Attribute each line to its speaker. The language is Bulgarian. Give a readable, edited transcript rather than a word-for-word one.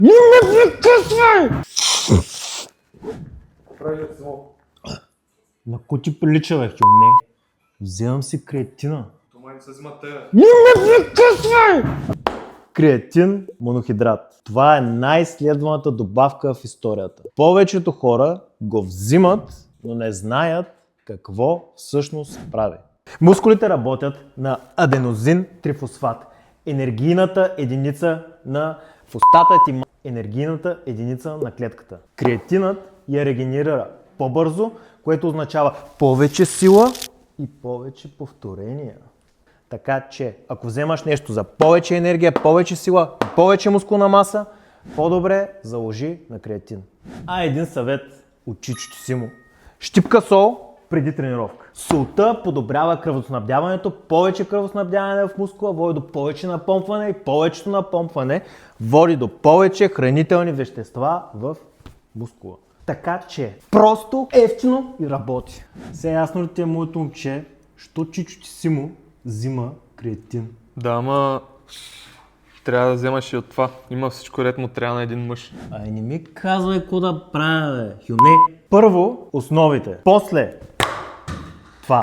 Speaker 1: Не ме прекъсвай!
Speaker 2: На ко ти прилича, бе, хюмне? Вземам си креатина.
Speaker 3: Това не се взима те.
Speaker 1: Не ме прекъсвай!
Speaker 2: Креатин монохидрат. Това е най-изследваната добавка в историята. Повечето хора го взимат, но не знаят какво всъщност прави. Мускулите работят на аденозин трифосфат. Енергийната единица на фосфата ти енергийната единица на клетката. Креатинът я регенерира по-бързо, което означава повече сила и повече повторения. Така че, ако вземаш нещо за повече енергия, повече сила, повече мускулна маса, по-добре заложи на креатин. Един съвет от чичото Симо. Щипка сол преди тренировка. Солта подобрява кръвоснабдяването, повече кръвоснабдяване в мускула води до повече напомпване и повечето напомпване води до повече хранителни вещества в мускула. Така че, просто, ефтино и работи. Сега ясно ли ти е моето момче, що чичото Симо взима креатин?
Speaker 3: Да, ама трябва да вземаш и от това. Има всичко ред му трябва на един мъж.
Speaker 2: Не ми казвай какво да правя, бе. Хюне. Първо основите, после това.